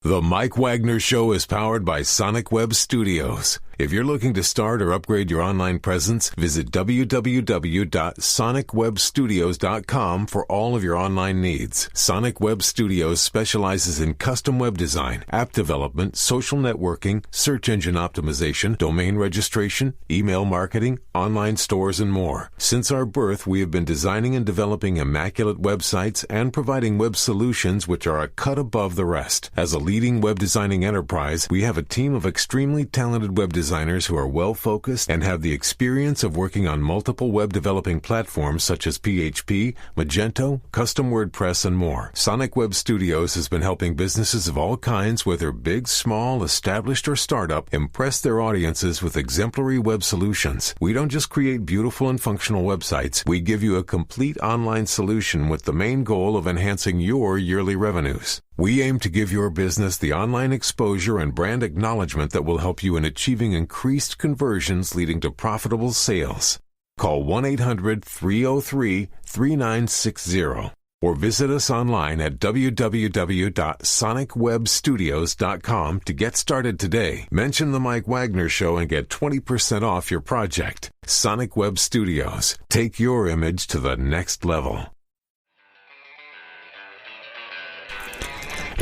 The Mike Wagner Show is powered by Sonic Web Studios. If you're looking to start or upgrade your online presence, visit www.sonicwebstudios.com for all of your online needs. Sonic Web Studios specializes in custom web design, app development, social networking, search engine optimization, domain registration, email marketing, online stores, and more. Since our birth, we have been designing and developing immaculate websites and providing web solutions which are a cut above the rest. As a leading web designing enterprise, we have a team of extremely talented web designers who are well-focused and have the experience of working on multiple web developing platforms such as PHP, Magento, custom WordPress, and more. Sonic Web Studios has been helping businesses of all kinds, whether big, small, established, or startup, impress their audiences with exemplary web solutions. We don't just create beautiful and functional websites. We give you a complete online solution with the main goal of enhancing your yearly revenues. We aim to give your business the online exposure and brand acknowledgement that will help you in achieving increased conversions leading to profitable sales. Call 1-800-303-3960 or visit us online at www.sonicwebstudios.com to get started today. Mention the Mike Wagner Show and get 20% off your project. Sonic Web Studios. Take your image to the next level.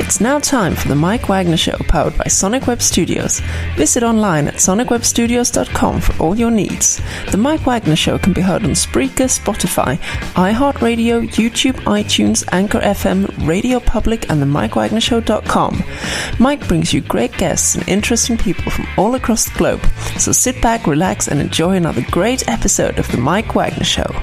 It's now time for the Mike Wagner Show, powered by Sonic Web Studios. Visit online at sonicwebstudios.com for all your needs. The Mike Wagner Show can be heard on Spreaker, Spotify, iHeartRadio, YouTube, iTunes, Anchor FM, Radio Public, and the MikeWagnerShow.com. Mike brings you great guests and interesting people from all across the globe. So sit back, relax, and enjoy another great episode of the Mike Wagner Show.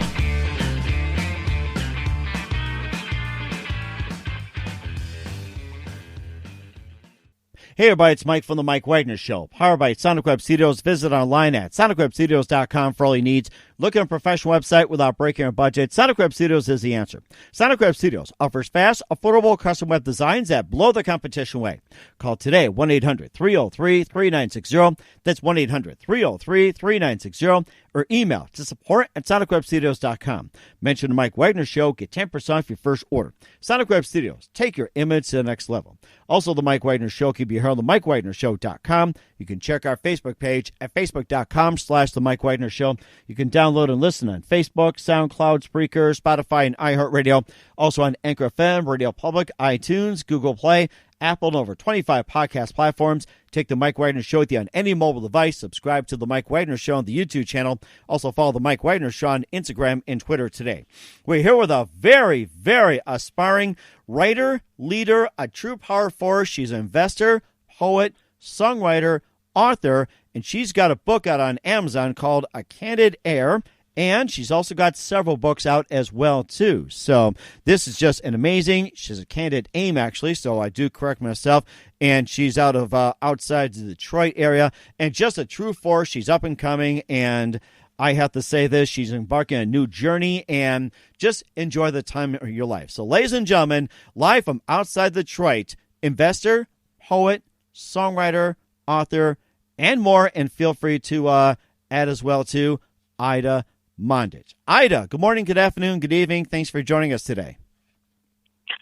Hey everybody, it's Mike from the Mike Wagner Show, powered by Sonic Web Studios. Visit online at sonicwebstudios.com for all your needs. Look at a professional website without breaking a budget. Sonic Web Studios is the answer. Sonic Web Studios offers fast, affordable custom web designs that blow the competition away. Call today, 1-800-303-3960. That's 1-800-303-3960. Or email to support@sonicwebstudios.com. Mention the Mike Wagner Show. Get 10% off your first order. Sonic Web Studios. Take your image to the next level. Also, the Mike Wagner Show can be heard on the MikeWagnerShow.com. You can check our Facebook page at facebook.com/the Mike Wagner Show. You can download and listen on Facebook, SoundCloud, Spreaker, Spotify, and iHeartRadio. Also on Anchor FM, Radio Public, iTunes, Google Play, Apple, and over 25 podcast platforms. Take the Mike Wagner Show with you on any mobile device. Subscribe to the Mike Wagner Show on the YouTube channel. Also follow the Mike Wagner Show on Instagram and Twitter today. We're here with a very, very aspiring writer, leader, a true power force. She's an investor, poet, songwriter, author, and she's got a book out on Amazon called A Candid Air. And she's also got several books out as well, too. So this is just an amazing. She's a candid aim, actually, so I do correct myself. And she's out of outside the Detroit area. And just a true force. She's up and coming. And I have to say this. She's embarking on a new journey. And just enjoy the time of your life. So, ladies and gentlemen, live from outside Detroit, investor, poet, songwriter, author, and more. And feel free to add as well, too, Aida Mandic. Aida, good morning, good afternoon, good evening. Thanks for joining us today.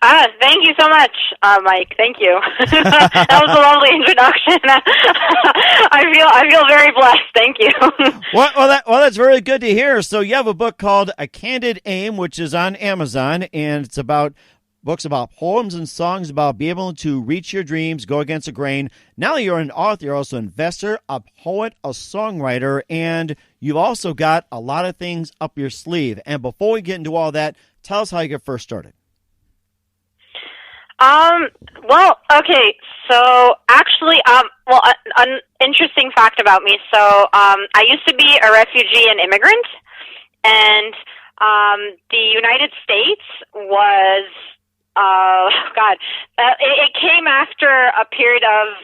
Thank you so much, Mike. Thank you. That was a lovely introduction. I feel very blessed. Thank you. Well, that's very good to hear. So you have a book called A Candid Aim, which is on Amazon, and it's about books about poems and songs about being able to reach your dreams, go against the grain. Now you're an author, you're also an investor, a poet, a songwriter, and you've also got a lot of things up your sleeve. And before we get into all that, tell us how you got first started. Well, okay, so actually, an interesting fact about me. So, I used to be a refugee and immigrant, and, the United States was, it came after a period of,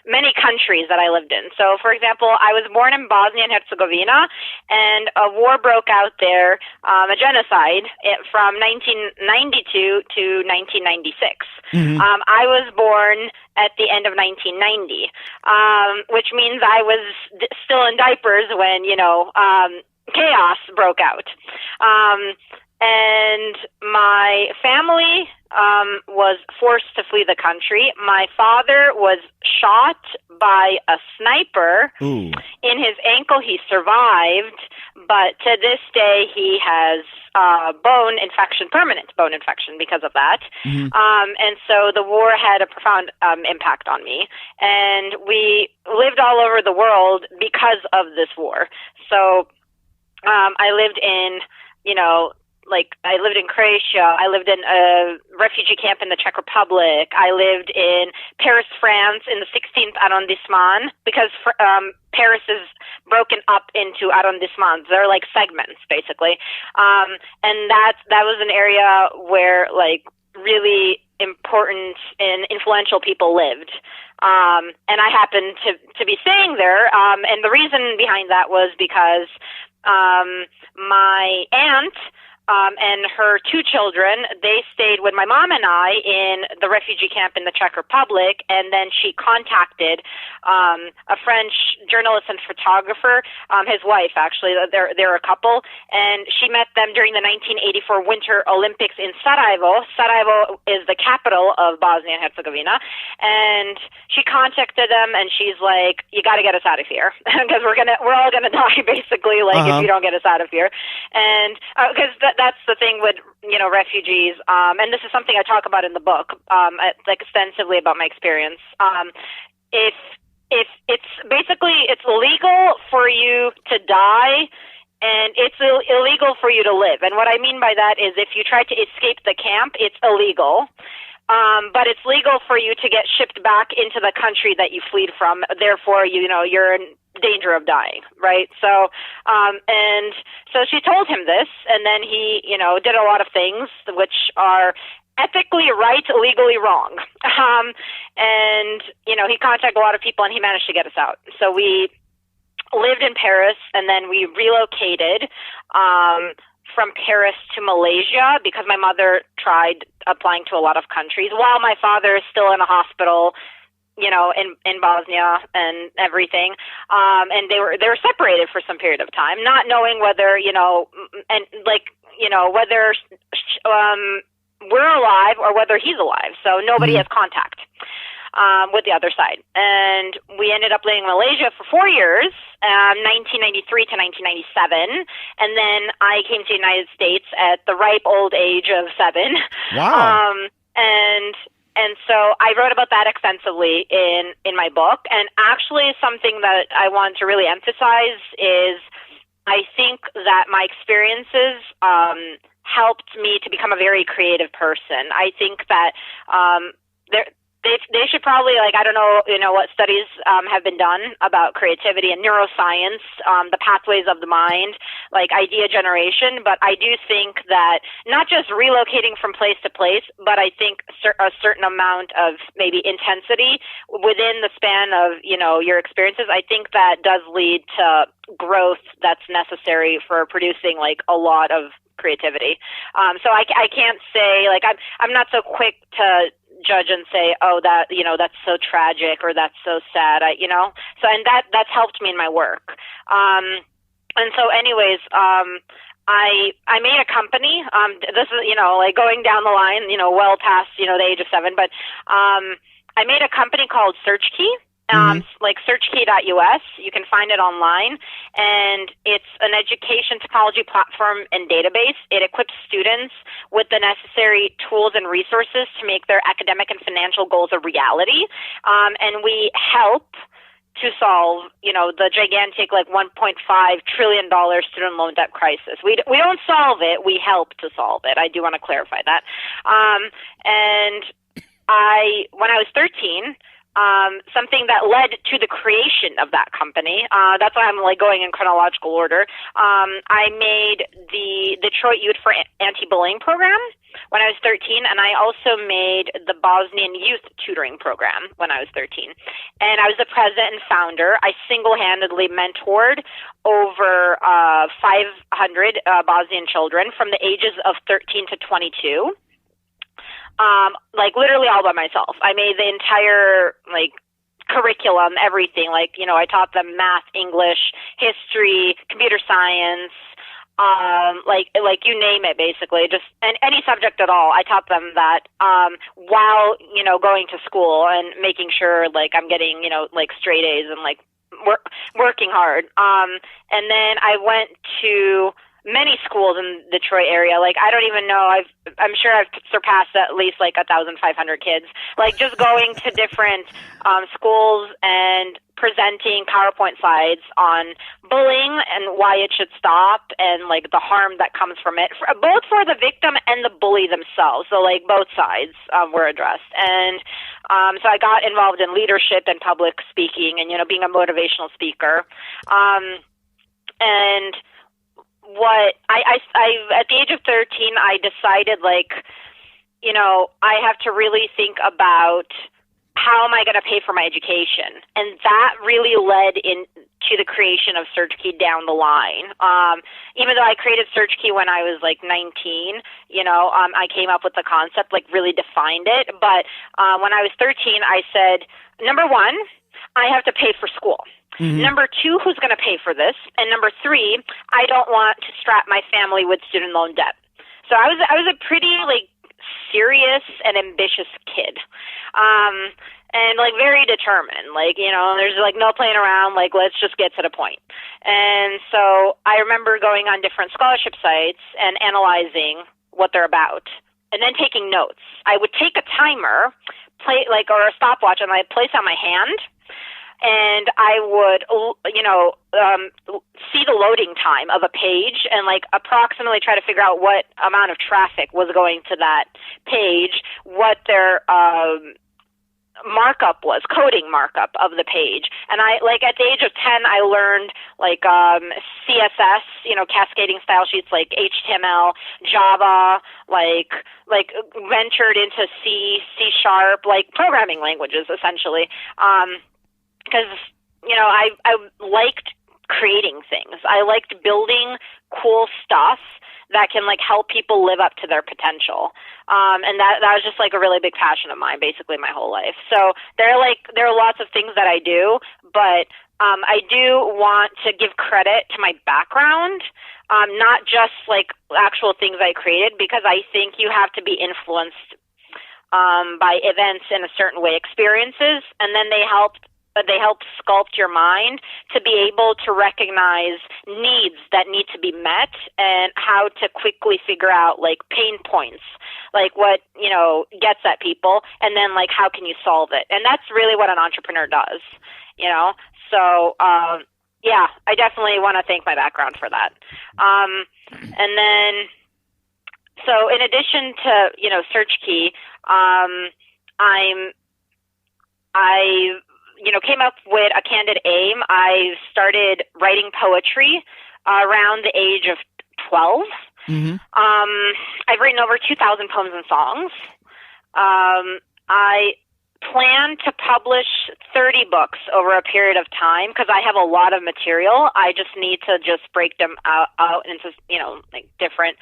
many countries that I lived in. So, for example, I was born in Bosnia and Herzegovina, and a war broke out there, a genocide from 1992 to 1996. Mm-hmm. I was born at the end of 1990, which means I was still in diapers when, chaos broke out. And my family was forced to flee the country. My father was shot by a sniper in his ankle. He survived, but to this day he has bone infection, permanent bone infection because of that. And so the war had a profound impact on me. And we lived all over the world because of this war. So I lived in, I lived in Croatia. I lived in a refugee camp in the Czech Republic. I lived in Paris, France, in the 16th arrondissement, because Paris is broken up into arrondissements. They're like segments, basically. And that was an area where really important and influential people lived. And I happened to be staying there. And the reason behind that was because my aunt and her two children, they stayed with my mom and I in the refugee camp in the Czech Republic, and then she contacted a French journalist and photographer, his wife, actually. They're a couple, and she met them during the 1984 Winter Olympics in Sarajevo. Sarajevo is the capital of Bosnia and Herzegovina, and she contacted them, and she's like, "You got to get us out of here because we're all gonna die, basically, if you don't get us out of here." And because that's the thing with refugees, and this is something I talk about in the book, extensively about my experience. If it's basically, it's illegal for you to die, and it's illegal for you to live. And what I mean by that is, if you try to escape the camp, it's illegal. But it's legal for you to get shipped back into the country that you fled from. Therefore, you're in danger of dying, right? So, and so she told him this, and then he, did a lot of things which are ethically right, legally wrong. And, he contacted a lot of people, and he managed to get us out. So we lived in Paris, and then we relocated, from Paris to Malaysia, because my mother tried applying to a lot of countries while my father is still in a hospital, in Bosnia and everything. And they were separated for some period of time, not knowing whether, whether we're alive or whether he's alive. So nobody has contact with the other side. And we ended up living in Malaysia for 4 years, 1993 to 1997. And then I came to the United States at the ripe old age of 7. Wow. And so I wrote about that extensively in my book. And actually something that I want to really emphasize is I think that my experiences helped me to become a very creative person. I think that they should probably, I don't know, what studies have been done about creativity and neuroscience, the pathways of the mind, idea generation. But I do think that not just relocating from place to place, but I think a certain amount of maybe intensity within the span of, your experiences, I think that does lead to growth that's necessary for producing a lot of creativity. So I can't say, I'm not so quick to judge and say, oh, that, that's so tragic or that's so sad, so, and that's helped me in my work. And so anyways, I made a company, this is, going down the line, well past, the age of 7, but, I made a company called SearchKey. SearchKey.us. You can find it online, and it's an education technology platform and database. It equips students with the necessary tools and resources to make their academic and financial goals a reality. And we help to solve, the gigantic, $1.5 trillion student loan debt crisis. We don't solve it. We help to solve it. I do want to clarify that. And when I was 13, something that led to the creation of that company. That's why I'm going in chronological order. I made the Detroit Youth for Anti-Bullying program when I was 13, and I also made the Bosnian Youth Tutoring program when I was 13. And I was the president and founder. I single-handedly mentored over 500 Bosnian children from the ages of 13 to 22. Literally all by myself. I made the entire, curriculum, everything. I taught them math, English, history, computer science, like you name it, basically, just and any subject at all. I taught them that while going to school and making sure like I'm getting like straight A's and like working hard. And then I went to many schools in the Detroit area. Like, I don't even know. I'm sure I've surpassed at least like 1,500 kids. Like, just going to different schools and presenting PowerPoint slides on bullying and why it should stop and like the harm that comes from it, both for the victim and the bully themselves. So like both sides were addressed. And so I got involved in leadership and public speaking and being a motivational speaker. And what I at the age of 13, I decided like, I have to really think about how am I going to pay for my education? And that really led into the creation of SearchKey down the line. Even though I created SearchKey when I was like 19, I came up with the concept, like really defined it. But when I was 13, I said, number one, I have to pay for school. Mm-hmm. Number two, who's going to pay for this? And number three, I don't want to strap my family with student loan debt. So I was a pretty like serious and ambitious kid. And like very determined, like, there's like no playing around, like, let's just get to the point. And so I remember going on different scholarship sites and analyzing what they're about and then taking notes. I would take a timer, or a stopwatch, and I'd place on my hand. And I would, see the loading time of a page and like approximately try to figure out what amount of traffic was going to that page, what their markup was, coding markup of the page. And I, like at the age of 10, I learned like CSS, cascading style sheets, like HTML, Java, like ventured into C#, like programming languages essentially. Because, I liked creating things. I liked building cool stuff that can like help people live up to their potential. And that was just like a really big passion of mine, basically my whole life. So there are lots of things that I do, but I do want to give credit to my background, not just like actual things I created, because I think you have to be influenced by events in a certain way, experiences, and then they help sculpt your mind to be able to recognize needs that need to be met and how to quickly figure out like pain points, like what, gets at people, and then like how can you solve it? And that's really what an entrepreneur does, So, yeah, I definitely want to thank my background for that. And then, so in addition to, SearchKey, I came up with a candid aim. I started writing poetry around the age of 12. Mm-hmm. I've written over 2,000 poems and songs. I plan to publish 30 books over a period of time because I have a lot of material. I just need to break them out into, like different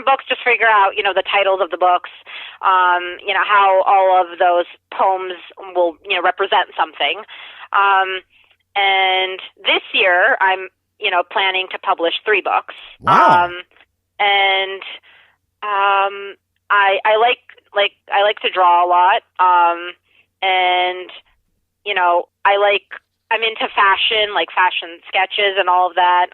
books, just figure out, the titles of the books, how all of those poems will, represent something. And this year I'm, planning to publish 3 books. Wow. I like to draw a lot. And, I'm into fashion, like fashion sketches and all of that.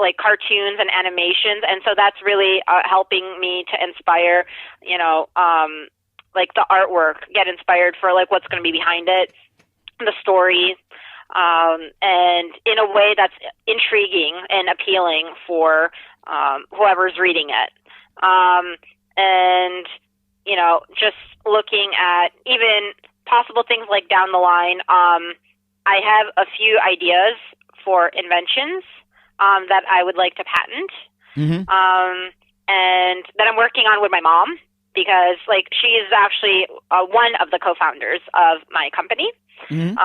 Like cartoons and animations. And so that's really helping me to inspire, like the artwork, get inspired for like what's going to be behind it, the story, and in a way that's intriguing and appealing for whoever's reading it. And, just looking at even possible things like down the line, I have a few ideas for inventions that I would like to patent, mm-hmm. And that I'm working on with my mom, because like she is actually one of the co-founders of my company. Mm-hmm.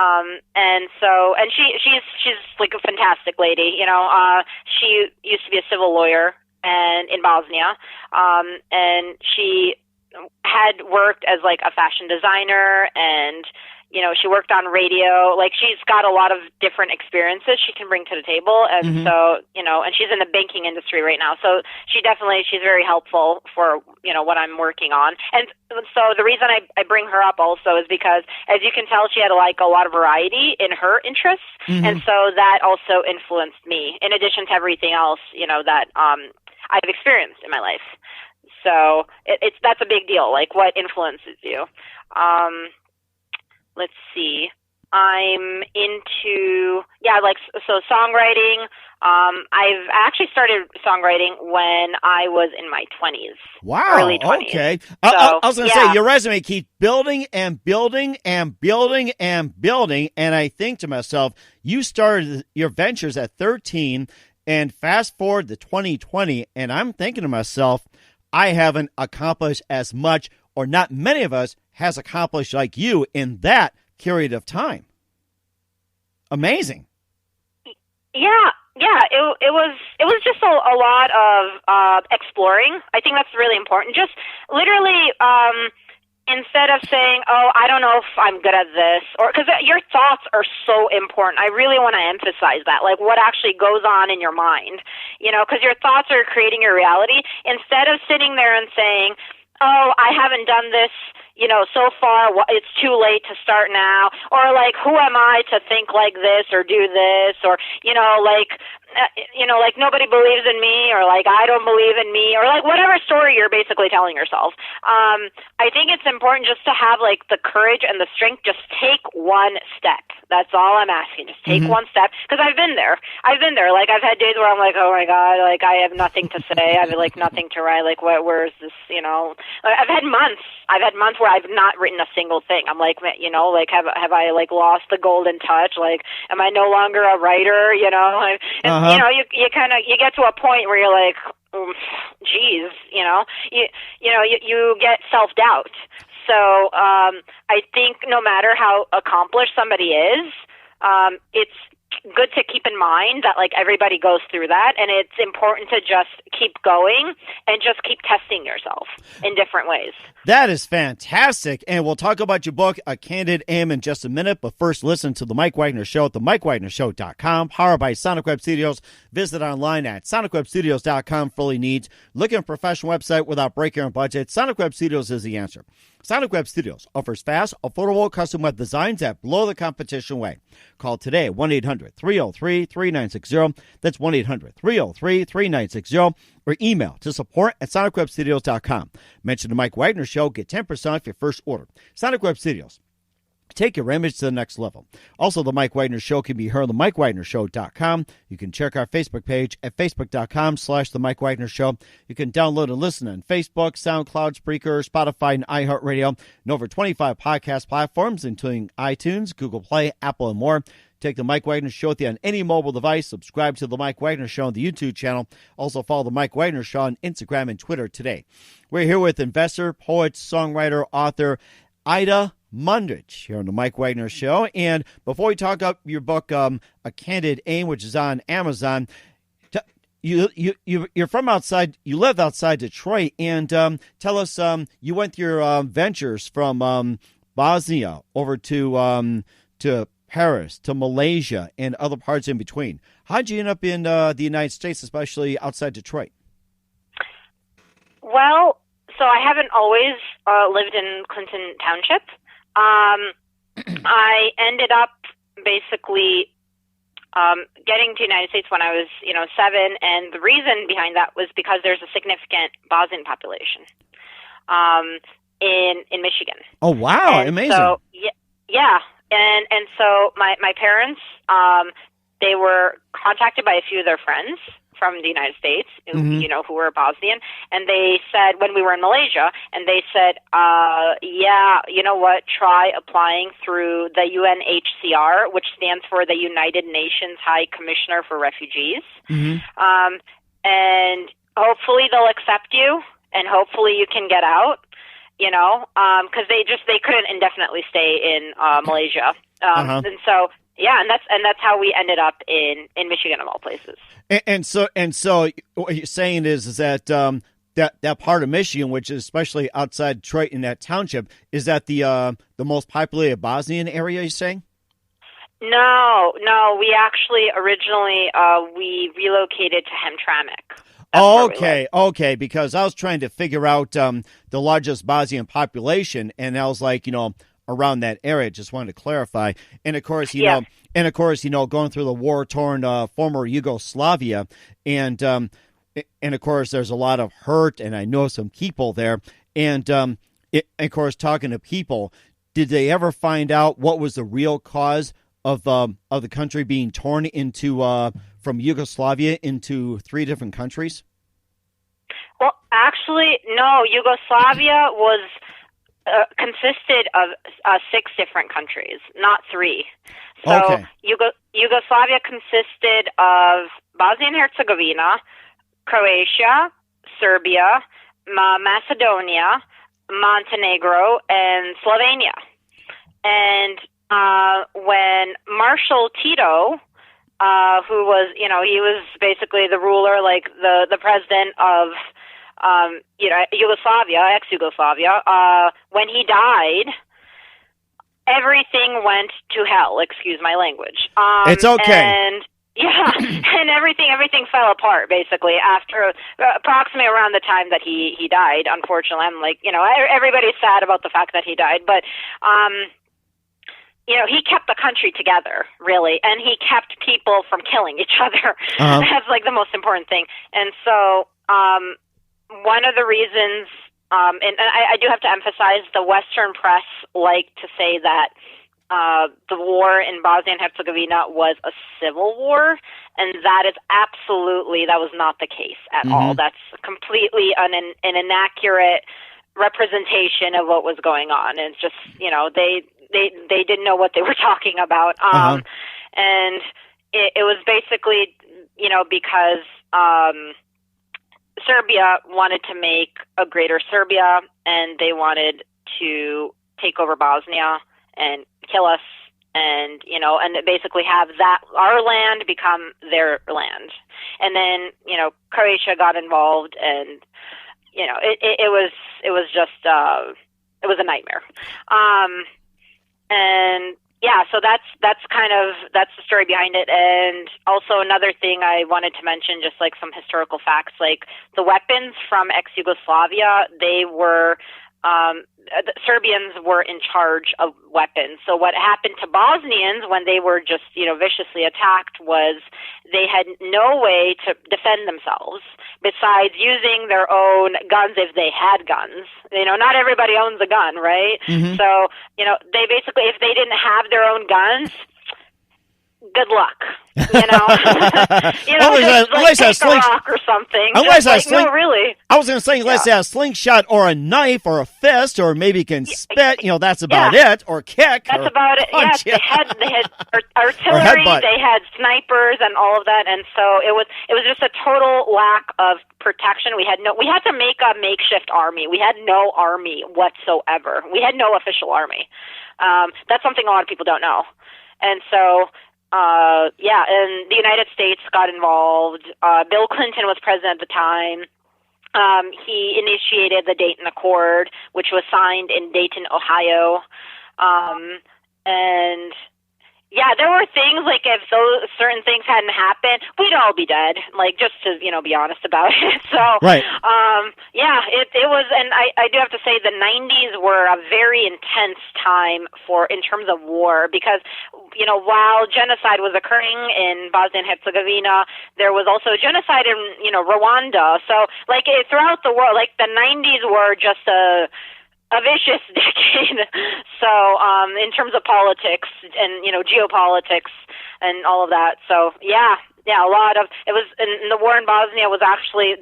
And she's like a fantastic lady. She used to be a civil lawyer in Bosnia, and she had worked as like a fashion designer, and she worked on radio. Like, she's got a lot of different experiences she can bring to the table. And so, and she's in the banking industry right now. So she's very helpful for, what I'm working on. And so the reason I bring her up also is because, as you can tell, she had like a lot of variety in her interests. And so that also influenced me, in addition to everything else, that I've experienced in my life. So that's a big deal. Like, what influences you? Let's see. I'm into, songwriting. I've actually started songwriting when I was in my 20s. Wow. Early 20s. Okay. So, I was going to say, your resume keeps building and building and building and building. And I think to myself, you started your ventures at 13 and fast forward to 2020. And I'm thinking to myself, I haven't accomplished as much, or not many of us has accomplished like you in that period of time. Amazing. Yeah. It was just a lot of exploring. I think that's really important. Just literally, instead of saying, "Oh, I don't know if I'm good at this," or because your thoughts are so important. I really want to emphasize that, like what actually goes on in your mind, because your thoughts are creating your reality. Instead of sitting there and saying, "Oh, I haven't done this, so far, it's too late to start now," or like, "Who am I to think like this or do this?" or, like nobody believes in me, or like I don't believe in me, or like whatever story you're basically telling yourself. I think it's important just to have like the courage and the strength. Just take one step. That's all I'm asking. Just take one step, because I've been there. Like, I've had days where I'm like, oh my God, like I have nothing to say. I have like nothing to write. Like, where is this? I've had months where I've not written a single thing. I'm like, like have I like lost the golden touch? Like, am I no longer a writer? And you get to a point where you're like, geez, you get self-doubt. So I think no matter how accomplished somebody is, it's good to keep in mind that like everybody goes through that, and it's important to just keep going and just keep testing yourself in different ways. That is fantastic. And we'll talk about your book, A Candid Aim, in just a minute. But first, listen to The Mike Wagner Show at themikewagnershow.com, powered by Sonic Web Studios. Visit online at sonicwebstudios.com for all your needs. Looking for a professional website without breaking your budget? Sonic Web Studios is the answer. Sonic Web Studios offers fast, affordable custom web designs that blow the competition away. Call today, 1-800-303-3960. That's 1-800-303-3960. Or email to support@sonicwebstudios.com. Mention the Mike Wagner Show. Get 10% off your first order. Sonic Web Studios. Take your image to the next level. Also, the Mike Wagner Show can be heard on themikewagnershow.com. You can check our Facebook page at facebook.com/The Mike Wagner Show. You can download and listen on Facebook, SoundCloud, Spreaker, Spotify, and iHeartRadio, and over 25 podcast platforms, including iTunes, Google Play, Apple, and more. Take the Mike Wagner Show with you on any mobile device. Subscribe to the Mike Wagner Show on the YouTube channel. Also follow the Mike Wagner Show on Instagram and Twitter today. We're here with investor, poet, songwriter, author, Aida Mandic here on the Mike Wagner Show. And before we talk about your book, A Candid Aim, which is on Amazon, you're from outside, you live outside Detroit, and tell us, you went through your ventures from Bosnia over to Paris, to Malaysia, and other parts in between. How'd you end up in the United States, especially outside Detroit? Well, so I haven't always lived in Clinton Township. I ended up basically getting to the United States when I was, 7, and the reason behind that was because there's a significant Bosnian population in Michigan. Oh, wow. And amazing. So, yeah. And so my parents, they were contacted by a few of their friends from the United States, who were Bosnian, and they said, when we were in Malaysia, and they said, you know what, try applying through the UNHCR, which stands for the United Nations High Commissioner for Refugees. And hopefully they'll accept you, and hopefully you can get out. Because they couldn't indefinitely stay in Malaysia, and so and that's how we ended up in Michigan of all places. And so what you're saying is that that part of Michigan, which is especially outside Detroit in that township, is that the most populated Bosnian area, you're saying? No. We actually originally we relocated to Hamtramck. Okay, because I was trying to figure out the largest Bosnian population, and I was like, around that area. Just wanted to clarify. And of course, you know, going through the war-torn former Yugoslavia, and of course, there's a lot of hurt, and I know some people there. And of course, talking to people, did they ever find out what was the real cause of the country being torn into from Yugoslavia into 3 different countries? Well, actually, no. Yugoslavia was consisted of 6 different countries, not 3. So Yugoslavia consisted of Bosnia and Herzegovina, Croatia, Serbia, Macedonia, Montenegro, and Slovenia. And when Marshal Tito, who was, he was basically the ruler, like the president of, Yugoslavia, ex-Yugoslavia, when he died, everything went to hell. Excuse my language. It's okay. And and everything fell apart basically after approximately around the time that he died. Unfortunately, I'm like, everybody's sad about the fact that he died, but he kept the country together, really, and he kept people from killing each other. That's like the most important thing. And so, one of the reasons, and I do have to emphasize, the Western press like to say that the war in Bosnia and Herzegovina was a civil war, and that was not the case at all. That's completely an inaccurate representation of what was going on. And it's just, they didn't know what they were talking about. And it was basically, because Serbia wanted to make a greater Serbia, and they wanted to take over Bosnia and kill us, and and basically have that our land become their land. And then Croatia got involved, and it was just it was a nightmare. And so that's the story behind it. And also another thing I wanted to mention, just like some historical facts, like the weapons from ex-Yugoslavia, they were the Serbians were in charge of weapons. So what happened to Bosnians when they were just, viciously attacked was they had no way to defend themselves besides using their own guns if they had guns. Not everybody owns a gun, right? So, they basically, if they didn't have their own guns, good luck. Unless take a rock or something. No, really. I was going to say, unless they have a slingshot or a knife or a fist, or maybe can spit. That's about it. Or kick. That's or about it. Punch. They had artillery. They had snipers and all of that. And so it was just a total lack of protection. We had to make a makeshift army. We had no army whatsoever. We had no official army. That's something a lot of people don't know. And so. And the United States got involved. Bill Clinton was president at the time. He initiated the Dayton Accord, which was signed in Dayton, Ohio. And there were things like if those certain things hadn't happened, we'd all be dead. Like, just to be honest about it. So, right. It was, and I do have to say the 90s were a very intense time in terms of war, because while genocide was occurring in Bosnia and Herzegovina, there was also genocide in Rwanda. So like throughout the world, like the 90s were just a vicious decade. So, in terms of politics and, geopolitics and all of that. So, a lot of, it was, and the war in Bosnia was actually,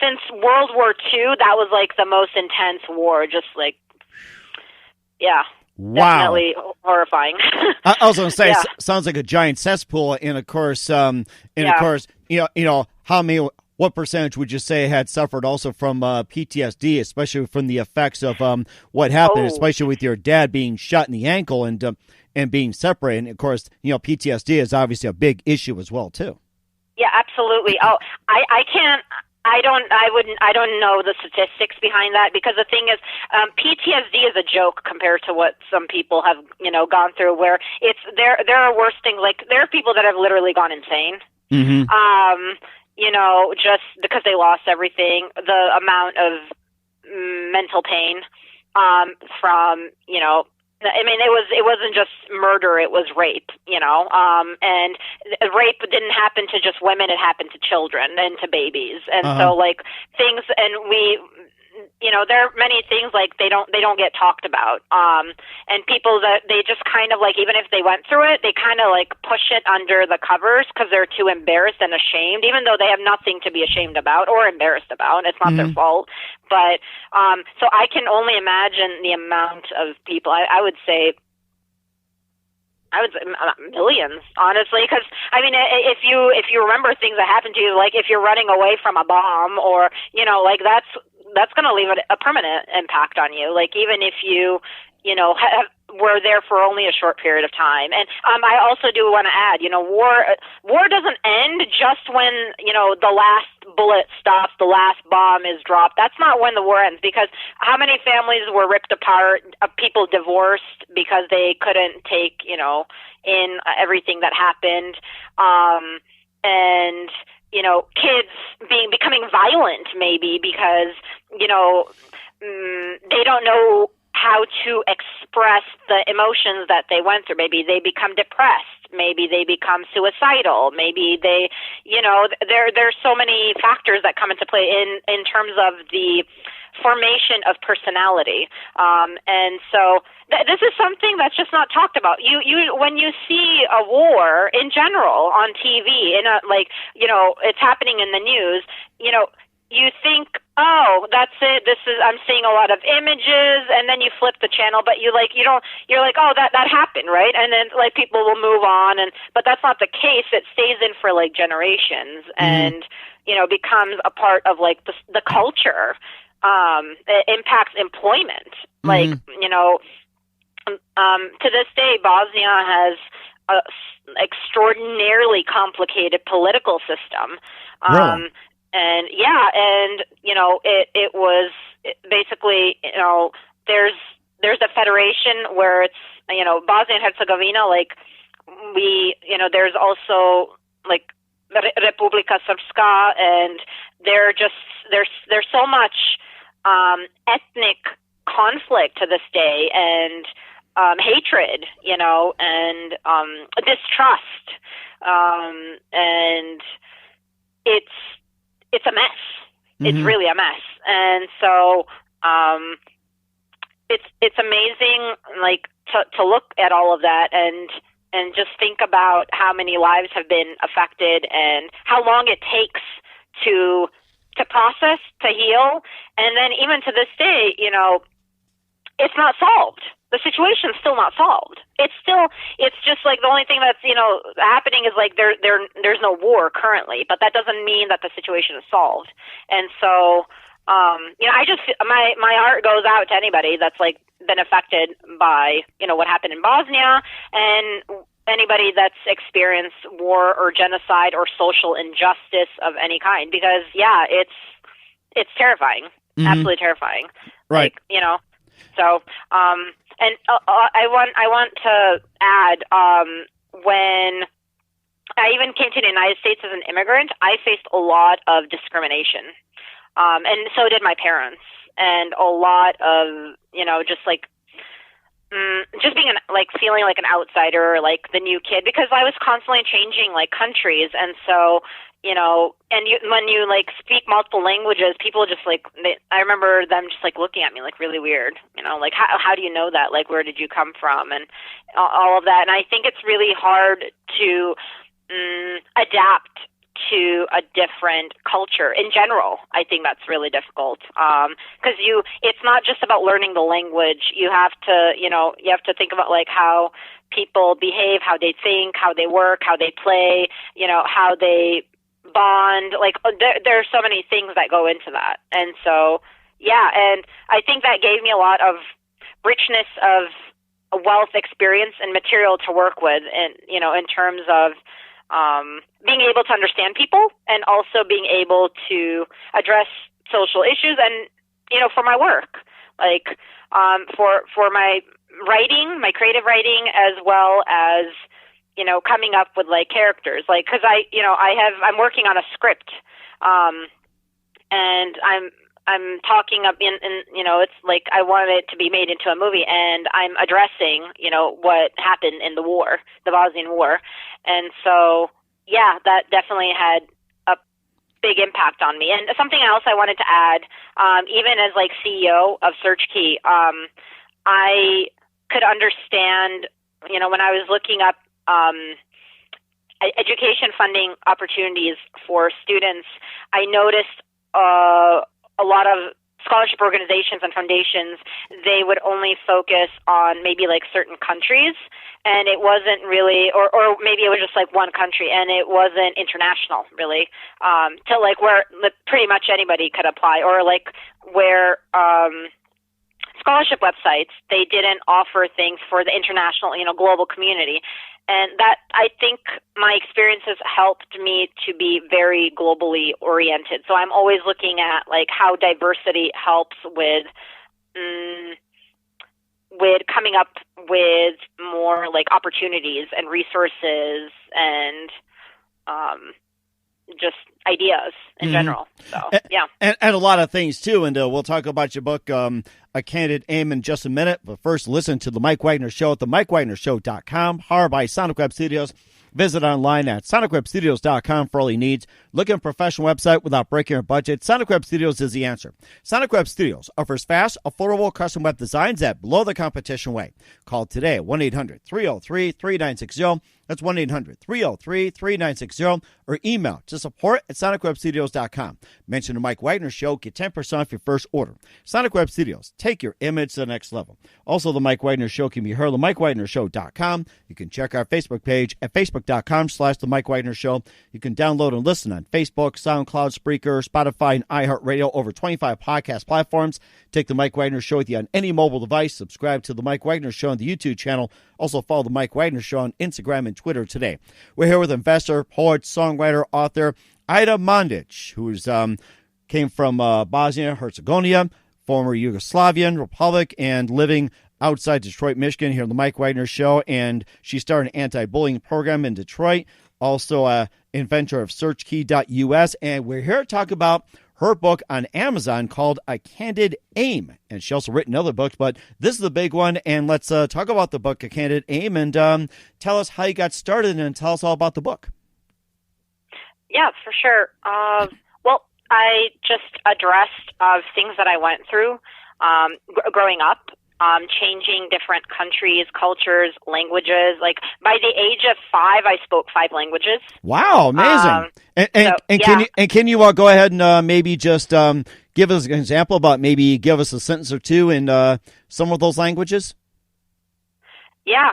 since World War II, that was like the most intense war, just like, wow. Definitely horrifying. I was going to say, sounds like a giant cesspool, and of course, of course, what percentage would you say had suffered also from PTSD, especially from the effects of what happened, especially with your dad being shot in the ankle and being separated? And of course, PTSD is obviously a big issue as well, too. Yeah, absolutely. Oh, I can't. I don't know the statistics behind that, because the thing is, PTSD is a joke compared to what some people have, gone through, where there are worse things. Like, there are people that have literally gone insane. Mm-hmm. Just because they lost everything, the amount of mental pain, from, it wasn't just murder, it was rape, and rape didn't happen to just women, it happened to children and to babies. And so, like, things, and there are many things, like, they don't get talked about. And people that they just kind of, like, even if they went through it, they kind of, like, push it under the covers because they're too embarrassed and ashamed, even though they have nothing to be ashamed about or embarrassed about. It's not their fault. But, so I can only imagine the amount of people, I would say millions, honestly, because if you remember things that happened to you, like if you're running away from a bomb, or like that's going to leave a permanent impact on you. Like, even if you were there for only a short period of time. And I also do want to add, war doesn't end just when the last bullet stops, the last bomb is dropped. That's not when the war ends, because how many families were ripped apart, people divorced because they couldn't take in everything that happened, and kids becoming violent, maybe because they don't know how to express the emotions that they went through. Maybe they become depressed. Maybe they become suicidal. Maybe they, there's so many factors that come into play in terms of the formation of personality. And so this is something that's just not talked about. When you see a war in general on TV, it's happening in the news, you think, oh, that's it. I'm seeing a lot of images, and then you flip the channel, but you're like, oh, that happened, right? And then, like, people will move on, but that's not the case. It stays in for, like, generations, and becomes a part of, like, the culture. It impacts employment. Like, to this day, Bosnia has a extraordinarily complicated political system. Really? And it was basically, there's a federation where it's, Bosnia and Herzegovina, like, there's also, like, Republika Srpska, and there's so much ethnic conflict to this day, and hatred, and distrust, and it's a mess. It's really a mess. And so it's amazing, like, to look at all of that and just think about how many lives have been affected and how long it takes to process, to heal. And then even to this day, it's not solved. The situation's still not solved. It's just like the only thing that's, happening is, like, there's no war currently, but that doesn't mean that the situation is solved. And so, I just, my heart goes out to anybody that's, like, been affected by, what happened in Bosnia, and anybody that's experienced war or genocide or social injustice of any kind, because, yeah, it's terrifying. Absolutely terrifying. Right. Like, so, and I want to add, when I even came to the United States as an immigrant, I faced a lot of discrimination, and so did my parents, and a lot of, just like, just being feeling like an outsider, like the new kid, because I was constantly changing, like, countries, and so, and when you, like, speak multiple languages, people just, like, I remember them just, like, looking at me, like, really weird, like, how do you know that? Like, where did you come from? And all of that. And I think it's really hard to adapt to a different culture in general. I think that's really difficult. Cause it's not just about learning the language. You have to think about, like, how people behave, how they think, how they work, how they play, how they bond. Like, there are so many things that go into that. And so, yeah. And I think that gave me a lot of richness of a wealth, experience, and material to work with, and, in terms of, being able to understand people and also being able to address social issues and, for my work, like, for my writing, my creative writing, as well as, coming up with like characters, like, cause I'm working on a script, and I'm talking up in, it's like I want it to be made into a movie, and I'm addressing, what happened in the war, the Bosnian War. And so, yeah, that definitely had a big impact on me. And something else I wanted to add, even as like CEO of SearchKey, I could understand, when I was looking up, education funding opportunities for students, I noticed, a lot of scholarship organizations and foundations, they would only focus on maybe like certain countries, and it wasn't really, or maybe it was just like one country, and it wasn't international really, to like where pretty much anybody could apply, or like where scholarship websites, they didn't offer things for the international, global community. And that, I think my experiences helped me to be very globally oriented. So I'm always looking at like how diversity helps with coming up with more like opportunities and resources and just ideas in general. So, yeah. And a lot of things, too. And we'll talk about your book, A Candid Aim, in just a minute. But first, listen to The Mike Wagner Show at themikewagnershow.com, powered by Sonic Web Studios. Visit online at sonicwebstudios.com for all your needs. Looking for a professional website without breaking your budget? Sonic Web Studios is the answer. Sonic Web Studios offers fast, affordable custom web designs that blow the competition away. Call today, 1-800-303-3960. That's 1-800-303-3960. Or email to support@sonicwebstudios.com. Mention the Mike Wagner Show. Get 10% off your first order. Sonic Web Studios. Take your image to the next level. Also, the Mike Wagner Show can be heard on themikewagnershow.com. You can check our Facebook page at facebook.com/The Mike Wagner Show. You can download and listen on Facebook, SoundCloud, Spreaker, Spotify, and iHeartRadio, over 25 podcast platforms. Take the Mike Wagner Show with you on any mobile device. Subscribe to the Mike Wagner Show on the YouTube channel. Also follow the Mike Wagner Show on Instagram and Twitter today. We're here with investor, poet, songwriter, author Aida Mandic, who came from Bosnia Herzegovina, former Yugoslavian Republic, and living outside Detroit, Michigan, here on the Mike Wagner Show. And she started an anti-bullying program in Detroit. Also, inventor of SearchKey.us. And we're here to talk about her book on Amazon called A Candid Aim. And she also written other books, but this is the big one. And let's talk about the book, A Candid Aim, and tell us how you got started and tell us all about the book. Yeah, for sure. Well, I just addressed things that I went through growing up. Changing different countries, cultures, languages. Like by the age of 5, I spoke 5 languages. Wow, amazing! Can you go ahead and maybe just give us an example about maybe give us a sentence or two in some of those languages? Yeah,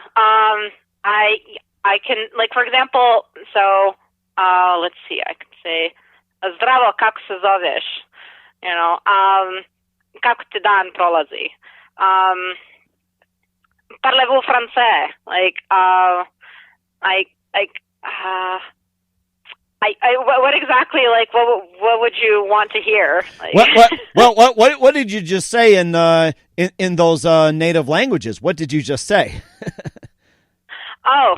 I can, like, for example. So let's see. I could say "Zdravo, kako se zoveš?" Kako ti dan prolazi? Parlez-vous français? What exactly? Like, what would you want to hear? Like, what did you just say in those native languages? What did you just say? Well,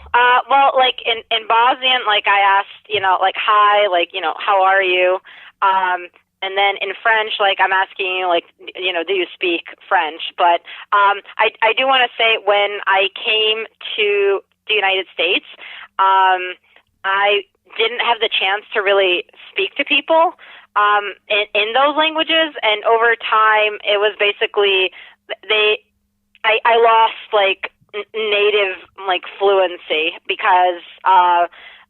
like in Bosnian, like I asked, like hi, like how are you? And then in French, like I'm asking you, like, do you speak French? But I do want to say when I came to the United States, I didn't have the chance to really speak to people in those languages. And over time, it was basically I lost like native like fluency because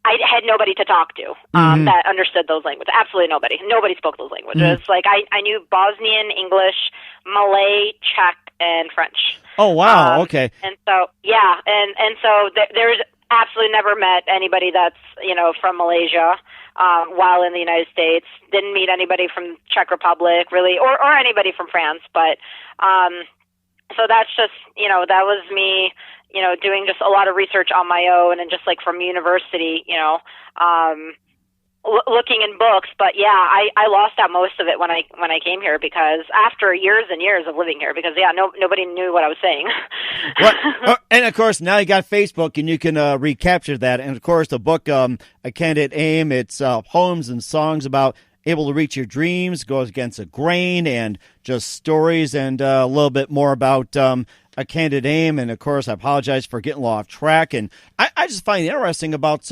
I had nobody to talk to that understood those languages. Absolutely nobody. Nobody spoke those languages. Like I knew Bosnian, English, Malay, Czech, and French. Oh wow! Okay. And so and so there's absolutely never met anybody that's from Malaysia while in the United States. Didn't meet anybody from Czech Republic really, or anybody from France. But so that's just that was me. doing just a lot of research on my own and just like from university, looking in books. But yeah, I lost out most of it when I came here, because after years and years of living here, because nobody knew what I was saying. Well, and of course now you got Facebook and you can recapture that. And of course the book, A Candid Aim, it's poems and songs about able to reach your dreams, goes against the grain, and just stories, and a little bit more about A Candid Aim. And of course I apologize for getting off track, and I just find it interesting about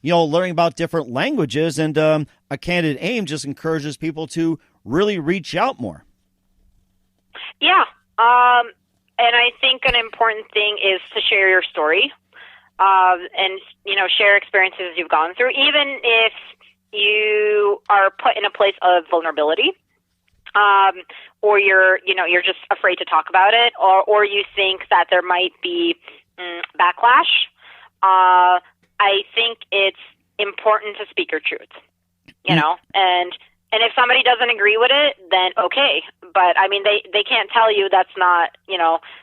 learning about different languages, and A Candid Aim just encourages people to really reach out more. Yeah, and I think an important thing is to share your story, and share experiences you've gone through, even if you are put in a place of vulnerability, or you're just afraid to talk about it, or you think that there might be backlash. I think it's important to speak your truth, and if somebody doesn't agree with it, then okay. But I mean, they can't tell you that's not,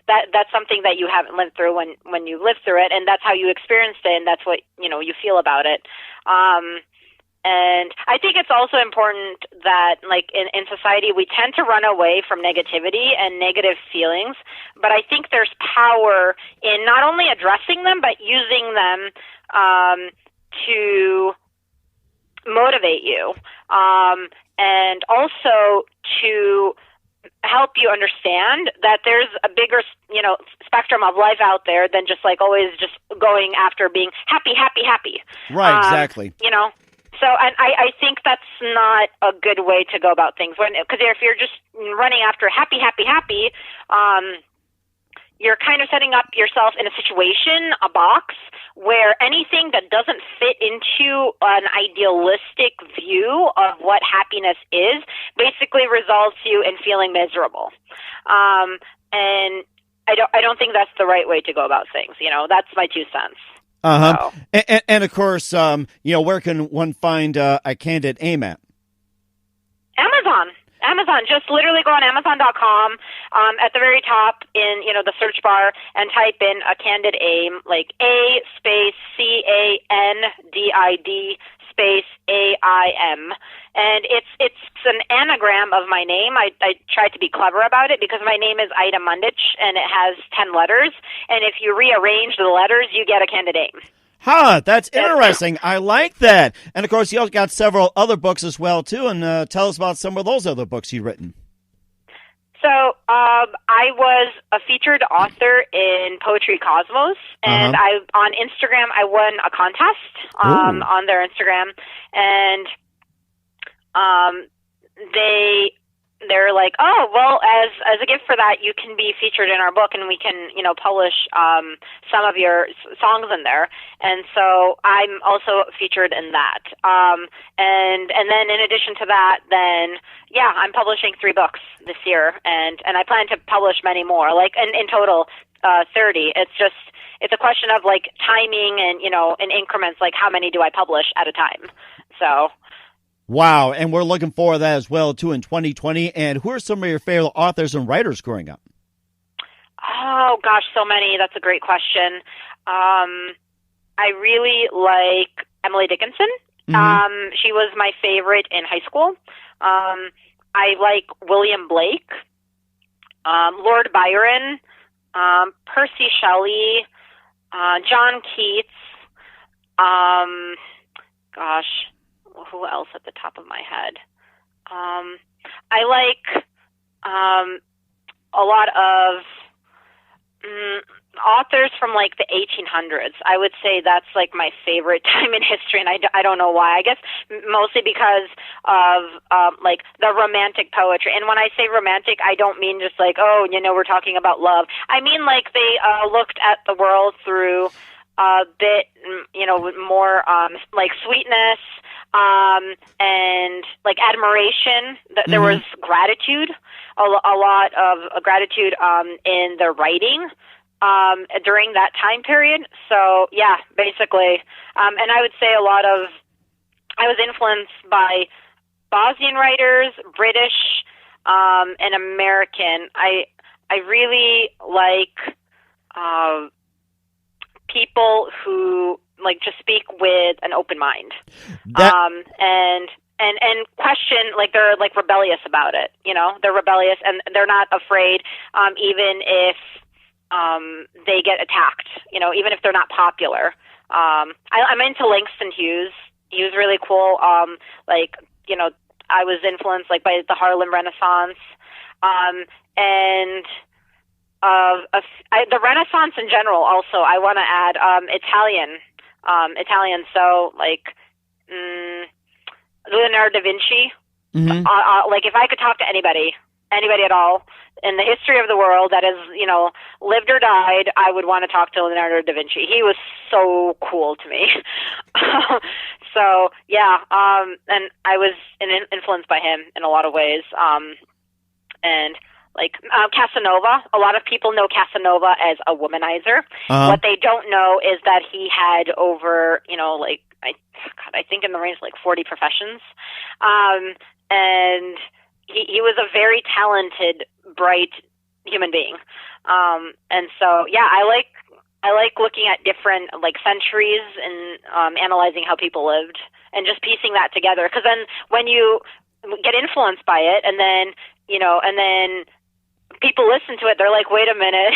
that's something that you haven't lived through when you lived through it, and that's how you experienced it, and that's what, you feel about it. And I think it's also important that, like, in society, we tend to run away from negativity and negative feelings, but I think there's power in not only addressing them, but using them to motivate you, and also to help you understand that there's a bigger, spectrum of life out there than just like always just going after being happy, happy, happy. Right, exactly. So, and I think that's not a good way to go about things. Because if you're just running after happy, happy, happy, you're kind of setting up yourself in a situation, a box, where anything that doesn't fit into an idealistic view of what happiness is basically results you in feeling miserable. And I don't think that's the right way to go about things. That's my 2 cents. Uh-huh. So. And of course, where can one find A Candid Aim at? Amazon. Just literally go on Amazon.com, at the very top in, the search bar, and type in A Candid Aim, like A space CANDID space AIM. And it's an anagram of my name. I tried to be clever about it because my name is Aida Mandic, and it has 10 letters. And if you rearrange the letters, you get A Candid Aim. Huh, that's interesting. I like that. And, of course, you also got several other books as well, too, and tell us about some of those other books you've written. So I was a featured author in Poetry Cosmos, and on Instagram I won a contest on their Instagram, and they're like, oh, well, as a gift for that, you can be featured in our book, and we can, publish some of your songs in there. And so I'm also featured in that. And then in addition to that, then, yeah, I'm publishing 3 books this year, and I plan to publish many more, like in total 30. It's a question of like timing and, in increments, like how many do I publish at a time. So. Wow, and we're looking forward to that as well, too, in 2020. And who are some of your favorite authors and writers growing up? Oh, gosh, so many. That's a great question. I really like Emily Dickinson. Mm-hmm. She was my favorite in high school. I like William Blake, Lord Byron, Percy Shelley, John Keats, who else at the top of my head? I like a lot of authors from like the 1800s. I would say that's like my favorite time in history, and I don't know why. I guess mostly because of like the romantic poetry. And when I say romantic, I don't mean just like, oh, we're talking about love. I mean like they looked at the world through a bit, more like sweetness, and like admiration. There was gratitude, a lot of gratitude in the writing during that time period. So yeah, basically, and I would say I was influenced by Bosnian writers, British, and American. I really like people who like just speak with an open mind, and question, like they're like rebellious about it. You know, they're rebellious and they're not afraid, even if they get attacked. You know, even if they're not popular. I'm into Langston Hughes. He was really cool. Like, you know, I was influenced like by the Harlem Renaissance, and the Renaissance in general. Also, I want to add Italian. So like Leonardo da Vinci. Mm-hmm. Like if I could talk to anybody at all in the history of the world that has, you know, lived or died, I would want to talk to Leonardo da Vinci. He was so cool to me. So yeah, and I was influenced by him in a lot of ways. And like Casanova, a lot of people know Casanova as a womanizer. What they don't know is that he had over, you know, like I think in the range of like 40 professions, and he was a very talented, bright human being. And so, yeah, I like looking at different like centuries and analyzing how people lived and just piecing that together. Because then when you get influenced by it, and then people listen to it, they're like, wait a minute,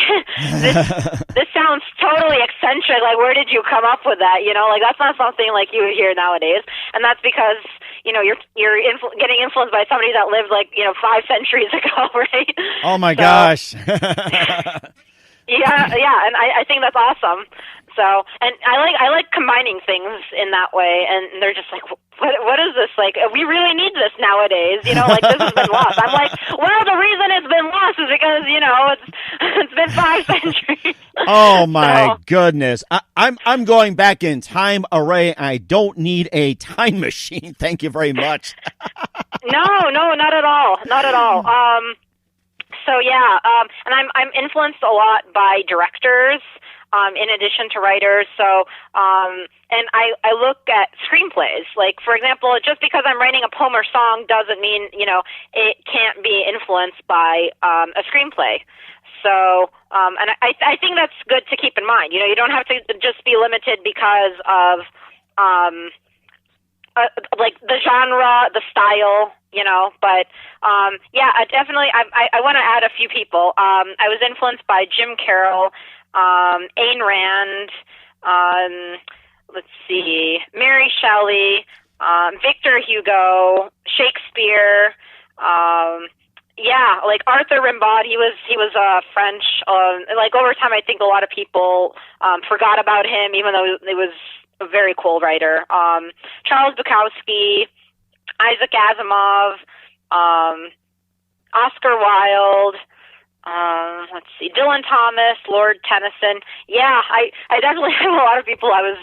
this sounds totally eccentric. Like, where did you come up with that? You know, like that's not something like you would hear nowadays. And that's because, you know, you're getting influenced by somebody that lived like, you know, 5 centuries ago, right? Oh my gosh. Yeah, and I think that's awesome. So, and I like combining things in that way, and they're just like, what is this? Like, we really need this nowadays, you know, like this has been lost. I'm like, well, the reason it's been lost is because, you know, it's been 5 centuries. Oh my goodness. I'm going back in time array. I don't need a time machine. Thank you very much. No, not at all. Not at all. So yeah, and I'm influenced a lot by directors, in addition to writers. So, and I look at screenplays. Like, for example, just because I'm writing a poem or song doesn't mean, you know, it can't be influenced by a screenplay. So, and I think that's good to keep in mind. You know, you don't have to just be limited because of like the genre, the style, you know, but yeah, definitely I want to add a few people. I was influenced by Jim Carroll, Ayn Rand, let's see, Mary Shelley, Victor Hugo, Shakespeare, yeah, like Arthur Rimbaud. He was French. Like over time, I think a lot of people forgot about him, even though he was a very cool writer. Charles Bukowski, Isaac Asimov, Oscar Wilde, let's see, Dylan Thomas, Lord Tennyson. Yeah, I definitely have a lot of people I was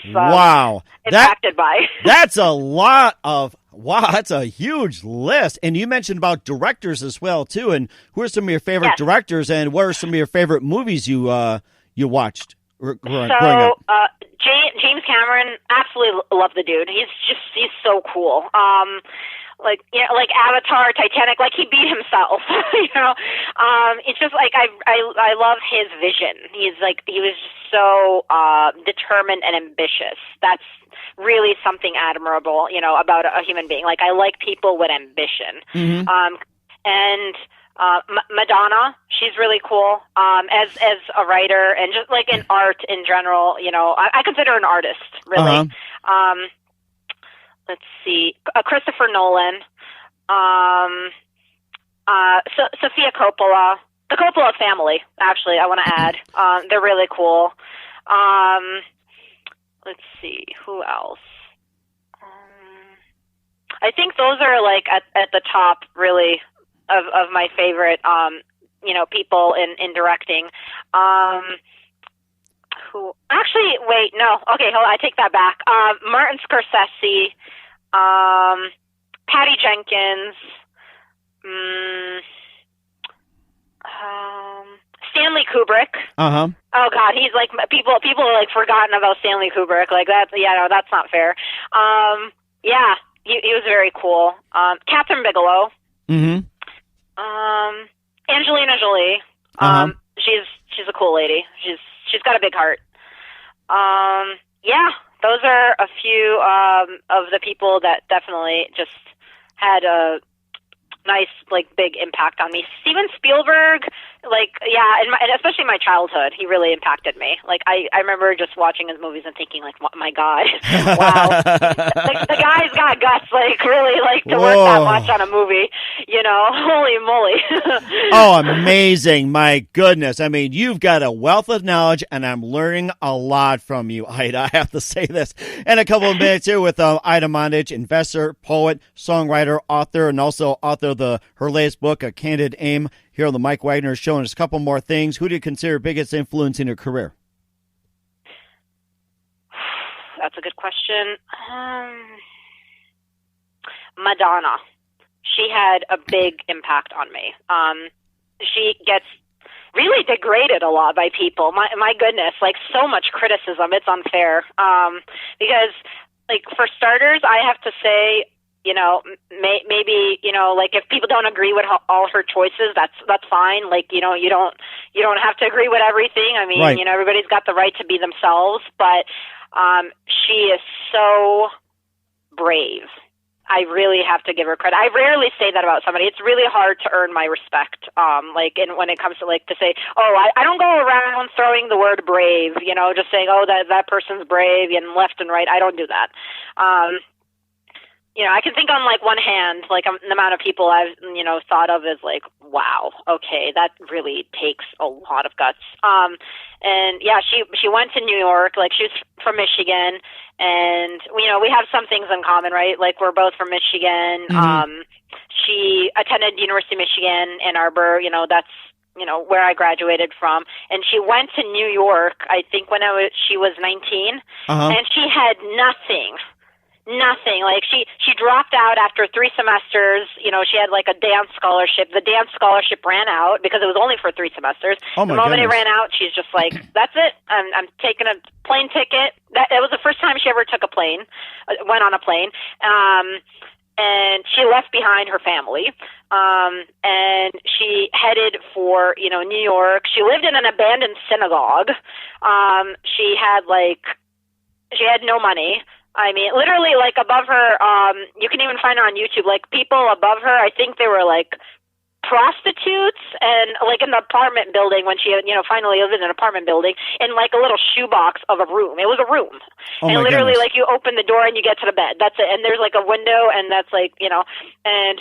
impacted by. That's a lot of, wow, that's a huge list. And you mentioned about directors as well, too. And who are some of your favorite directors, and what are some of your favorite movies you watched growing up? James Cameron, absolutely love the dude. He's so cool. Like, you know, like Avatar, Titanic, like he beat himself, you know. It's just like I love his vision. He was so determined and ambitious. That's really something admirable, you know, about a human being. Like, I like people with ambition. Mm-hmm. And Madonna, she's really cool. As a writer and just like in art in general, you know, I consider her an artist, really. Let's see, Christopher Nolan, Sofia Coppola, the Coppola family, actually, I want to add. They're really cool. Let's see, who else? I think those are like at the top, really, of my favorite, you know, people in directing. Who? Actually, wait, no. Okay, hold on, I take that back. Martin Scorsese, Patty Jenkins, Stanley Kubrick. Oh God, he's like people are like forgotten about Stanley Kubrick. Like that, yeah, no, that's not fair. Yeah, he was very cool. Catherine Bigelow. Mm-hmm. Angelina Jolie. She's a cool lady. She's got a big heart. Yeah, those are a few of the people that definitely just had a nice, like, big impact on me. Steven Spielberg, like, yeah, and especially my childhood, he really impacted me. Like, I remember just watching his movies and thinking, like, my God, wow, the guy's got guts, like, really, like, to work that much on a movie, you know, holy moly. Oh, amazing. My goodness. I mean, you've got a wealth of knowledge, and I'm learning a lot from you, Aida. I have to say this. In a couple of minutes here with Aida Mandic, investor, poet, songwriter, author, and also author of her latest book, A Candid Aim, here on the Mike Wagner Show. And just a couple more things. Who do you consider biggest influence in your career? That's a good question. Madonna. She had a big impact on me. She gets really degraded a lot by people. My goodness, like, so much criticism. It's unfair. Because, like, for starters, I have to say, you know, maybe, you know, like, if people don't agree with all her choices, that's fine. Like, you know, you don't have to agree with everything. I mean, right. You know, everybody's got the right to be themselves, but she is so brave. I really have to give her credit. I rarely say that about somebody. It's really hard to earn my respect. Like, when it comes to, like, to say, oh, I don't go around throwing the word brave, you know, just saying, oh, that person's brave and left and right. I don't do that. You know, I can think on, like, one hand, like, the amount of people I've, you know, thought of as, like, wow, okay, that really takes a lot of guts. And yeah, she went to New York, like, she's from Michigan, and, you know, we have some things in common, right? Like, we're both from Michigan. Mm-hmm. She attended University of Michigan, Ann Arbor, you know, that's, you know, where I graduated from. And she went to New York, I think, when she was 19, and she had nothing. Like, she dropped out after 3 semesters. You know, she had, like, a dance scholarship. The dance scholarship ran out because it was only for 3 semesters. Oh, my the moment goodness. it ran out, she's just like, that's it. I'm taking a plane ticket. That was the first time she ever took a plane, went on a plane. And she left behind her family. And she headed for, you know, New York. She lived in an abandoned synagogue. She had no money. I mean, literally, like, above her, you can even find her on YouTube, like, people above her, I think they were, like, prostitutes, and, like, in the apartment building when she, you know, finally lived in an apartment building, in, like, a little shoebox of a room. It was a room. Oh, and my literally, goodness. like, you open the door and you get to the bed. That's it. And there's, like, a window, and that's, like, you know, and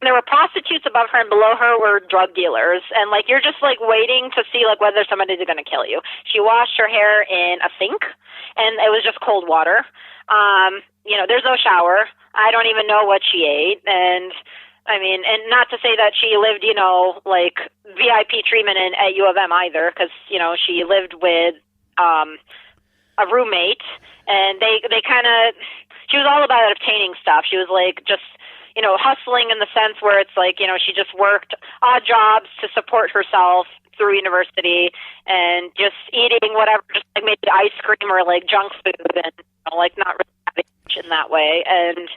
there were prostitutes above her, and below her were drug dealers. And, like, you're just, like, waiting to see, like, whether somebody's going to kill you. She washed her hair in a sink, and it was just cold water. You know, there's no shower. I don't even know what she ate. And, I mean, and not to say that she lived, you know, like, VIP treatment at U of M either, because, you know, she lived with a roommate, and they kind of, she was all about obtaining stuff. She was, like, just, you know, hustling in the sense where it's like, you know, she just worked odd jobs to support herself through university, and just eating whatever, just like maybe ice cream or, like, junk food, and, you know, like, not really having much in that way. And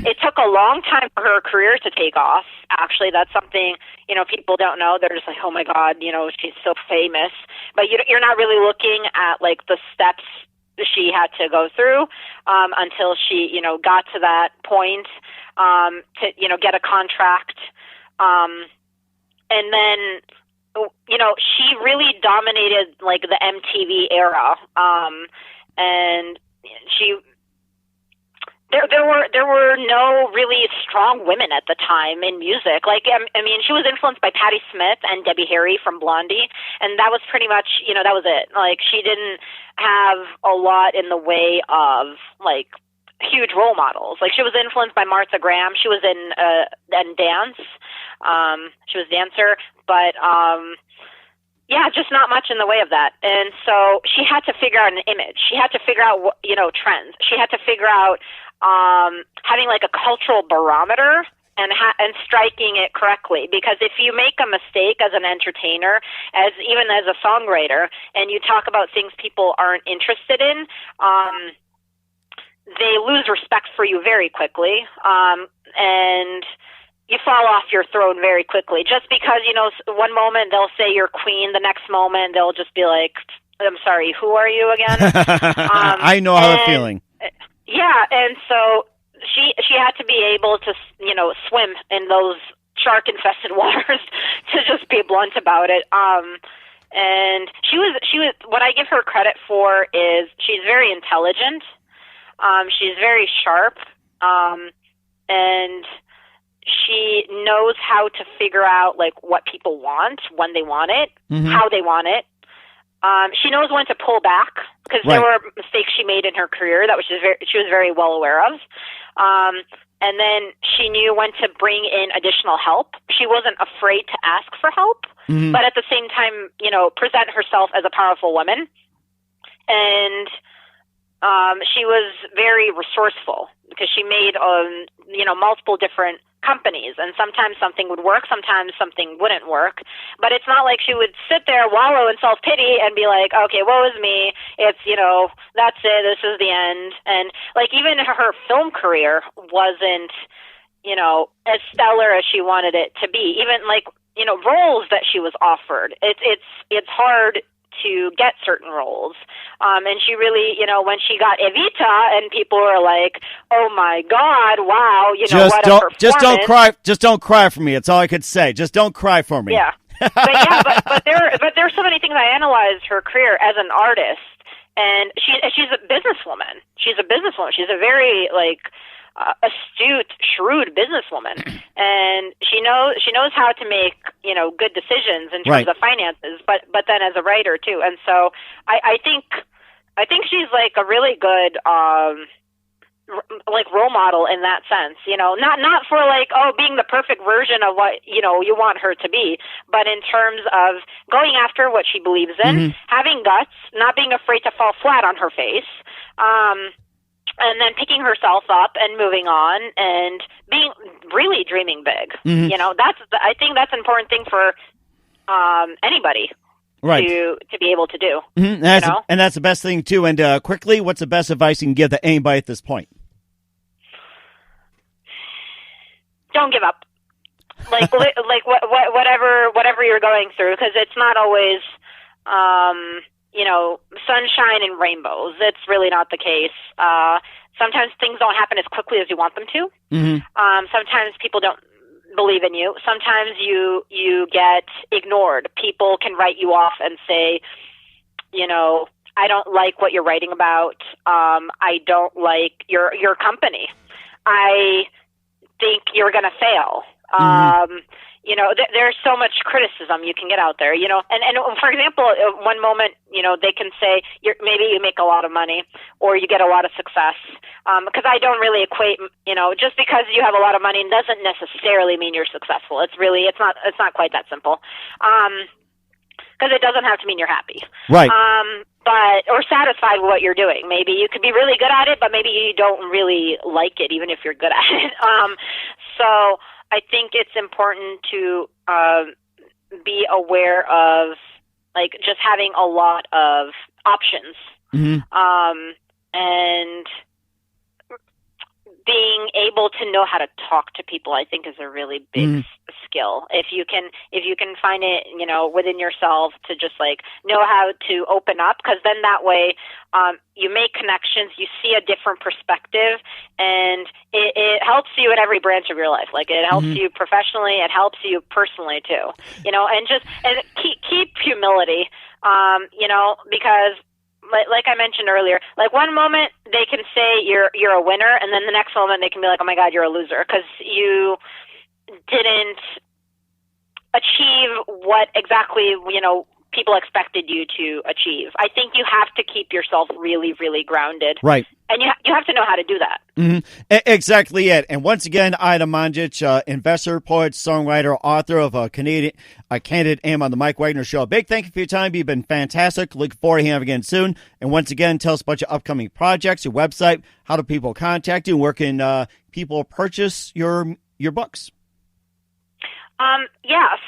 it took a long time for her career to take off. Actually, that's something, you know, people don't know. They're just like, oh my God, you know, she's so famous, but you're not really looking at, like, the steps she had to go through until she, you know, got to that point to, you know, get a contract. And then, you know, she really dominated, like, the MTV era. And there were no really strong women at the time in music. Like, I mean, she was influenced by Patti Smith and Debbie Harry from Blondie, and that was pretty much, you know, that was it. Like, she didn't have a lot in the way of, like, huge role models. Like, she was influenced by Martha Graham. She was in dance. She was a dancer, but yeah, just not much in the way of that. And so she had to figure out an image. She had to figure out, you know, trends. She had to figure out having, like, a cultural barometer and striking it correctly. Because if you make a mistake as an entertainer, even as a songwriter, and you talk about things people aren't interested in, they lose respect for you very quickly, and you fall off your throne very quickly. Just because, you know, one moment they'll say you're queen, the next moment they'll just be like, I'm sorry, who are you again? I know how the feeling. Yeah, and so she had to be able to, swim in those shark-infested waters, to just be blunt about it. And she was what I give her credit for is she's very intelligent. She's very sharp, and she knows how to figure out like what people want, when they want it, how they want it. She knows when to pull back, because there were mistakes she made in her career that she was very well aware of. And then she knew when to bring in additional help. She wasn't afraid to ask for help, but at the same time, present herself as a powerful woman. And she was very resourceful, because she made multiple different companies, and sometimes something would work, sometimes something wouldn't work. But it's not like she would sit there, wallow in self-pity, and be like, okay, woe is me, it's, that's it, this is the end. And like, even her film career wasn't, as stellar as she wanted it to be. Even like, roles that she was offered, it's hard to get certain roles. And she really, when she got Evita, and people were like, "Oh my God, wow, what a performance." Just don't cry for me. That's all I could say. Just don't cry for me. Yeah. but there's so many things. I analyzed her career as an artist, and she's a businesswoman. She's a very astute, shrewd businesswoman, and she knows how to make good decisions in terms of finances, but then as a writer too. And so I think she's like a really good role model in that sense. Not for being the perfect version of what you want her to be, but in terms of going after what she believes in, having guts, not being afraid to fall flat on her face. And then picking herself up and moving on, and being really dreaming big. I think that's an important thing for anybody to be able to do. And that's the best thing too. And quickly, what's the best advice you can give to anybody at this point? Don't give up. Whatever you're going through, because it's not always sunshine and rainbows. It's really not the case. Sometimes things don't happen as quickly as you want them to. Sometimes people don't believe in you. Sometimes you get ignored. People can write you off and say, I don't like what you're writing about. I don't like your company. I think you're going to fail. There's so much criticism you can get out there, and for example, one moment, they can say maybe you make a lot of money or you get a lot of success. Because I don't really equate, just because you have a lot of money doesn't necessarily mean you're successful. It's not quite that simple. Because it doesn't have to mean you're happy. Right. Or satisfied with what you're doing. Maybe you could be really good at it, but maybe you don't really like it, even if you're good at it. So I think it's important to be aware of just having a lot of options, and being able to know how to talk to people, I think, is a really big skill. If you can find it, within yourself to just know how to open up, because then that way you make connections, you see a different perspective, and it helps you in every branch of your life. It helps you professionally, it helps you personally too. And keep humility, because like I mentioned earlier, one moment they can say you're a winner, and then the next moment they can be like, oh my God, you're a loser, because you didn't achieve what exactly people expected you to achieve. I think you have to keep yourself really, really grounded. Right. And you have to know how to do that. Exactly it. And once again, Aida Mandic, investor, poet, songwriter, author of a Candid Am on the Mike Wagner Show. A big thank you for your time. You've been fantastic. Look forward to having you again soon. And once again, tell us about your upcoming projects, your website, how do people contact you, and where can people purchase your books?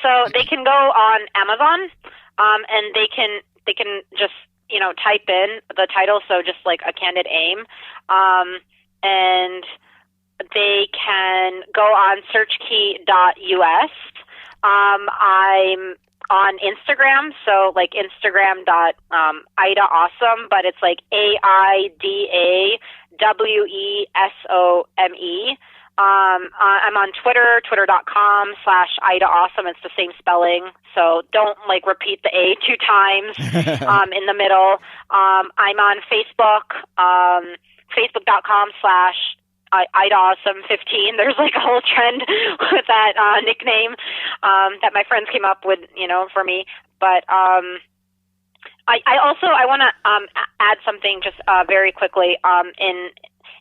So they can go on Amazon, and they can just type in the title, so just like A Candid Aim, and they can go on searchkey.us. I'm on Instagram, so like Instagram.Aida Awesome, but it's like AIDAWESOME. I'm on Twitter, twitter.com/Aida Awesome. It's the same spelling, so don't like repeat the A 2 times in the middle. I'm on Facebook, facebook.com/Aida Awesome 15. There's like a whole trend with that nickname that my friends came up with, for me. But I want to add something just very quickly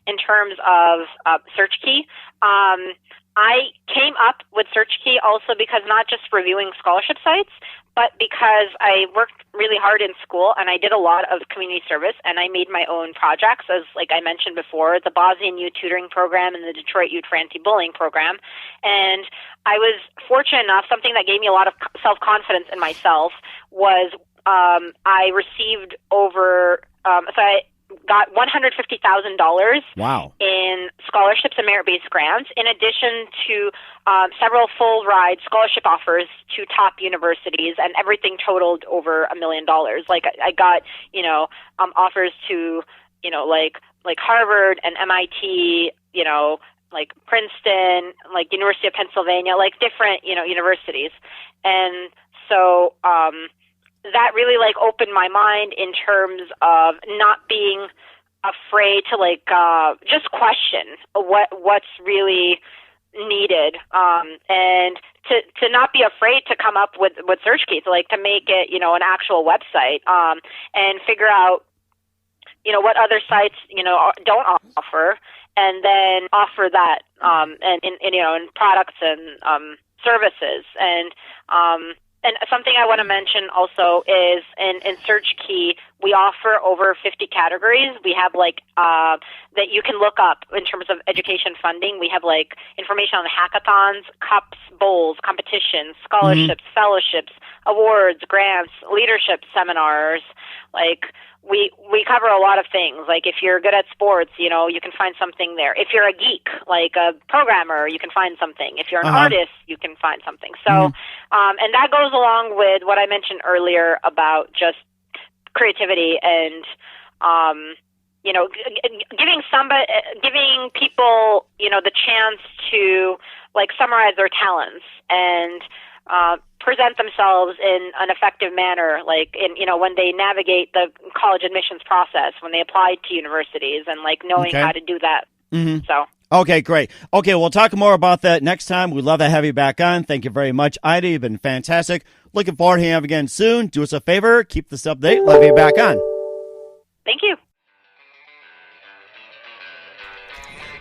in terms of search key. I came up with search key also because not just reviewing scholarship sites, but because I worked really hard in school and I did a lot of community service and I made my own projects, as like I mentioned before, the Bosnian Youth Tutoring Program and the Detroit Youth for Anti-Bullying Program. And I was fortunate enough, something that gave me a lot of self-confidence in myself was I received I got $150,000 wow. in scholarships and merit-based grants, in addition to several full-ride scholarship offers to top universities, and everything totaled over $1 million. Like I got, offers to, like Harvard and MIT, like Princeton, like University of Pennsylvania, like different, universities, and so. That really like opened my mind in terms of not being afraid to just question what's really needed, and to not be afraid to come up with search keys, like to make it an actual website, and figure out what other sites don't offer, and then offer that and in products and services. And something I want to mention also is in Search Key, we offer over 50 categories. We have that you can look up in terms of education funding. We have information on the hackathons, cups, bowls, competitions, scholarships, fellowships, awards, grants, leadership seminars. We cover a lot of things. Like if you're good at sports, you can find something there. If you're a geek, like a programmer, you can find something. If you're an artist, you can find something. So, and that goes along with what I mentioned earlier about just creativity and, giving people, the chance to summarize their talents and, present themselves in an effective manner, when they navigate the college admissions process, when they apply to universities, and knowing how to do that. Mm-hmm. So. Okay, great. Okay, we'll talk more about that next time. We'd love to have you back on. Thank you very much, Aida. You've been fantastic. Looking forward to having you again soon. Do us a favor. Keep this update. Love you back on. Thank you.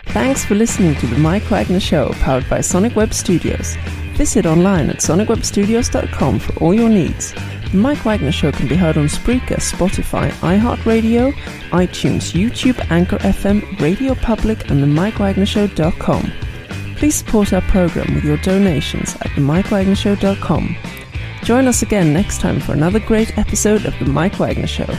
Thanks for listening to the Mike Wagner Show, powered by Sonic Web Studios. Visit online at sonicwebstudios.com for all your needs. The Mike Wagner Show can be heard on Spreaker, Spotify, iHeartRadio, iTunes, YouTube, Anchor FM, Radio Public, and themikewagnershow.com. Please support our program with your donations at themikewagnershow.com. Join us again next time for another great episode of The Mike Wagner Show.